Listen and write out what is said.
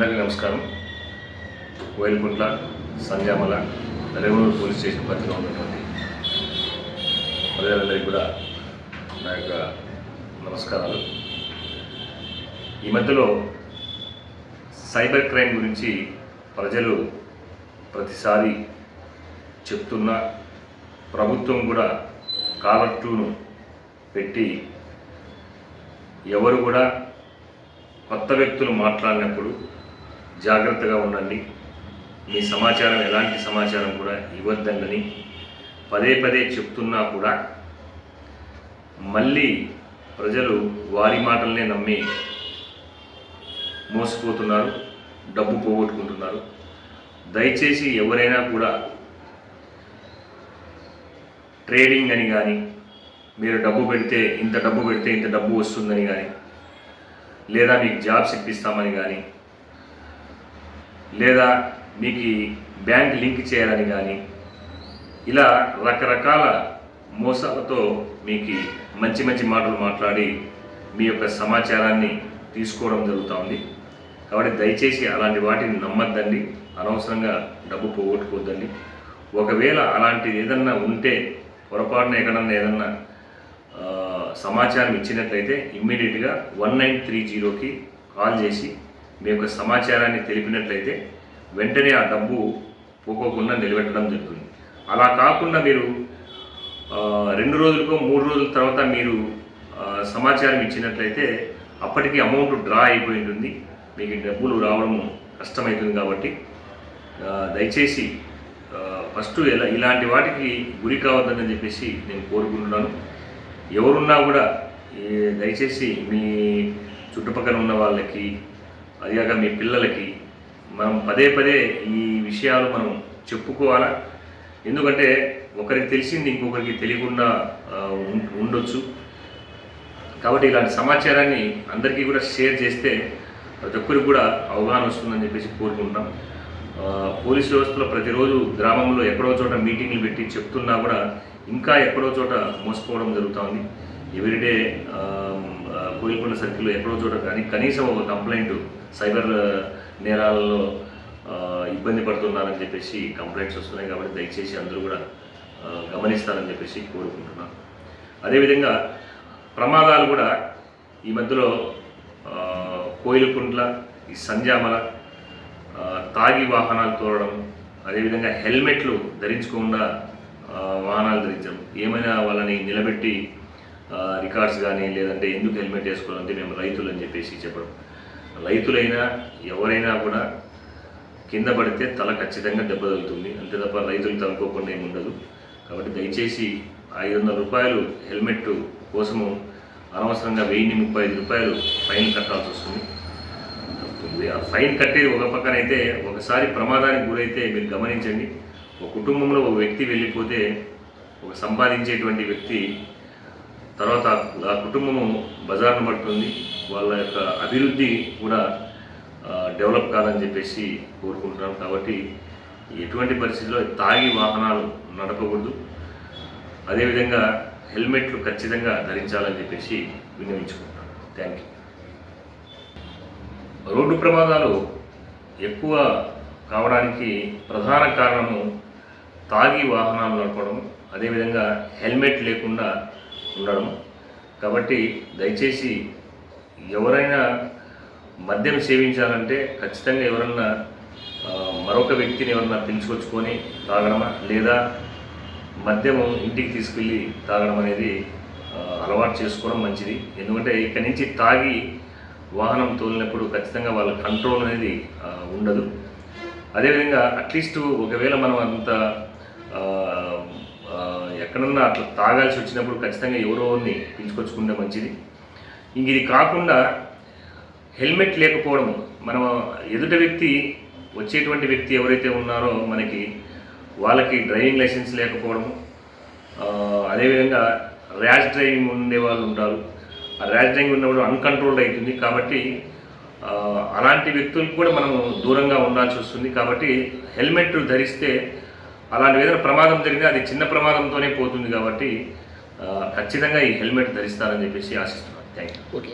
అందరికీ నమస్కారం. Koilkuntla, Sanjamala, revenue police station పరిధిలో ఉన్నటువంటి ప్రజలందరికీ కూడా నా యొక్క నమస్కారాలు. ఈ మధ్యలో సైబర్ క్రైమ్ గురించి ప్రజలు ప్రతిసారి చెప్తున్నా ప్రభుత్వం కూడా కాలర్ ట్యూన్ పెట్టి ఎవరు కూడా కొత్త వ్యక్తులు మాట్లాడినప్పుడు జాగ్రత్తగా ఉండండి, మీ సమాచారం ఎలాంటి సమాచారం కూడా ఇవ్వద్దని పదే పదే చెప్తున్నా కూడా మళ్ళీ ప్రజలు వారి మాటలనే నమ్మి మోసపోతున్నారు, డబ్బు పోగొట్టుకుంటున్నారు. దయచేసి ఎవరైనా కూడా ట్రేడింగ్ అని కానీ, మీరు డబ్బు పెడితే ఇంత డబ్బు వస్తుందని కానీ, లేదా మీకు జాబ్స్ ఇప్పిస్తామని కానీ, లేదా మీకు బ్యాంక్ లింక్ చేయాలని కానీ, ఇలా రకరకాల మోసాలతో మీకు మంచి మంచి మాటలు మాట్లాడి మీ యొక్క సమాచారాన్ని తీసుకోవడం జరుగుతుంది. కాబట్టి దయచేసి అలాంటి వాటిని నమ్మద్దండి, అనవసరంగా డబ్బు పోగొట్టుకోవద్దండి. ఒకవేళ అలాంటిది ఏదన్నా ఉంటే, పొరపాటున ఎక్కడన్నా ఏదన్నా సమాచారం ఇచ్చినట్లయితే ఇమ్మీడియట్గా 1930కి కాల్ చేసి మీ యొక్క సమాచారాన్ని తెలిపినట్లయితే వెంటనే ఆ డబ్బు పోకోకుండా నిలబెట్టడం జరుగుతుంది. అలా కాకుండా మీరు 2 రోజులకో 3 రోజుల తర్వాత మీరు సమాచారం ఇచ్చినట్లయితే అప్పటికి అమౌంట్ డ్రా అయిపోయి ఉంటుంది, మీకు డబ్బులు రావడం కష్టమవుతుంది. కాబట్టి దయచేసి ఫస్ట్ ఇలాంటి వాటికి గురి కావద్దని చెప్పేసి నేను కోరుకుంటున్నాను. ఎవరున్నా కూడా దయచేసి మీ చుట్టుపక్కల ఉన్న వాళ్ళకి, అదిగాక మీ పిల్లలకి మనం పదే పదే ఈ విషయాలు మనం చెప్పుకోవాలా. ఎందుకంటే ఒకరికి తెలిసింది ఇంకొకరికి తెలియకుండా ఉండొచ్చు. కాబట్టి ఇలాంటి సమాచారాన్ని అందరికీ కూడా షేర్ చేస్తే ప్రతి ఒక్కరికి కూడా అవగాహన వస్తుందని చెప్పేసి కోరుకుంటున్నాం. పోలీస్ వ్యవస్థలో ప్రతిరోజు గ్రామంలో ఎక్కడో చోట మీటింగ్లు పెట్టి చెప్తున్నా కూడా ఇంకా ఎక్కడో చోట మోసపోవడం జరుగుతుంది. ఎవ్రీడే కోయిల్కొండ సర్కిల్లో ఎక్కడో చోట కానీ కనీసం ఒక కంప్లైంట్ సైబర్ నేరాలలో ఇబ్బంది పడుతున్నారని చెప్పేసి కంప్లైంట్స్ వస్తున్నాయి. కాబట్టి దయచేసి అందరూ కూడా గమనిస్తారని చెప్పేసి కోరుకుంటున్నాను. అదేవిధంగా ప్రమాదాలు కూడా ఈ మధ్యలో కోయిల్కొంట్ల, ఈ సంజామల తాగి వాహనాలు తోలడం, అదేవిధంగా హెల్మెట్లు ధరించకుండా వాహనాలు ధరించడం, ఏమైనా వాళ్ళని నిలబెట్టి రికార్డ్స్ కానీ, లేదంటే ఎందుకు హెల్మెట్ వేసుకోవాలంటే మేము రైతులు అని చెప్పేసి చెప్పడం. రైతులైనా ఎవరైనా కూడా కింద పడితే తల ఖచ్చితంగా దెబ్బ తగులుతుంది, అంతే తప్ప రైతులు తనుకోకుండా ఏమి ఉండదు. కాబట్టి దయచేసి 500 రూపాయలు హెల్మెట్ కోసము అనవసరంగా 1035 రూపాయలు ఫైన్ కట్టాల్సి వస్తుంది. ఆ ఫైన్ కట్టేది ఒక పక్కన అయితే, ఒకసారి ప్రమాదానికి గురైతే మీరు గమనించండి, ఒక కుటుంబంలో ఒక వ్యక్తి వెళ్ళిపోతే, ఒక సంపాదించేటువంటి వ్యక్తి తర్వాత ఆ కుటుంబము బజార్ను పడుతుంది, వాళ్ళ యొక్క అభివృద్ధి కూడా డెవలప్ కాదని చెప్పేసి కోరుకుంటున్నాం. కాబట్టి ఎటువంటి పరిస్థితుల్లో తాగి వాహనాలు నడపకూడదు. అదేవిధంగా హెల్మెట్లు ఖచ్చితంగా ధరించాలని చెప్పేసి విన్నవించుకుంటున్నాం. Thank you. రోడ్డు ప్రమాదాలు ఎక్కువ కావడానికి ప్రధాన కారణము తాగి వాహనాలు నడపడం, అదేవిధంగా హెల్మెట్ లేకుండా ఉండడం. కాబట్టి దయచేసి ఎవరైనా మద్యం సేవించాలంటే ఖచ్చితంగా ఎవరన్నా మరొక వ్యక్తిని ఎవరన్నా పిలుచుకొచ్చుకొని తాగడమా, లేదా మద్యము ఇంటికి తీసుకెళ్ళి తాగడం అనేది అలవాటు చేసుకోవడం మంచిది. ఎందుకంటే ఇక్కడి నుంచి తాగి వాహనం తోలినప్పుడు ఖచ్చితంగా వాళ్ళ కంట్రోల్ అనేది ఉండదు. అదేవిధంగా అట్లీస్ట్ ఒకవేళ మనం అంత ఎక్కడన్నా అట్లా తాగాల్సి వచ్చినప్పుడు ఖచ్చితంగా ఎవరోని పిలుచుకొచ్చుకుంటే మంచిది. ఇంక ఇది కాకుండా హెల్మెట్ లేకపోవడము, మనం ఎదుట వ్యక్తి వచ్చేటువంటి వ్యక్తి ఎవరైతే ఉన్నారో మనకి వాళ్ళకి డ్రైవింగ్ లైసెన్స్ లేకపోవడము, అదేవిధంగా ర్యాష్ డ్రైవింగ్ ఉండే వాళ్ళు ఉంటారు. ఆ ర్యాష్ డ్రైవింగ్ ఉన్నప్పుడు అన్కంట్రోల్డ్ అవుతుంది. కాబట్టి అలాంటి వ్యక్తులకు కూడా మనం దూరంగా ఉండాల్సి వస్తుంది. కాబట్టి హెల్మెట్ ధరిస్తే అలాంటి ఏదైనా ప్రమాదం జరిగినా అది చిన్న ప్రమాదంతోనే పోతుంది. కాబట్టి ఖచ్చితంగా ఈ హెల్మెట్ ధరిస్తారని చెప్పేసి ఆశిస్తున్నాను. Thank you. ఓకే.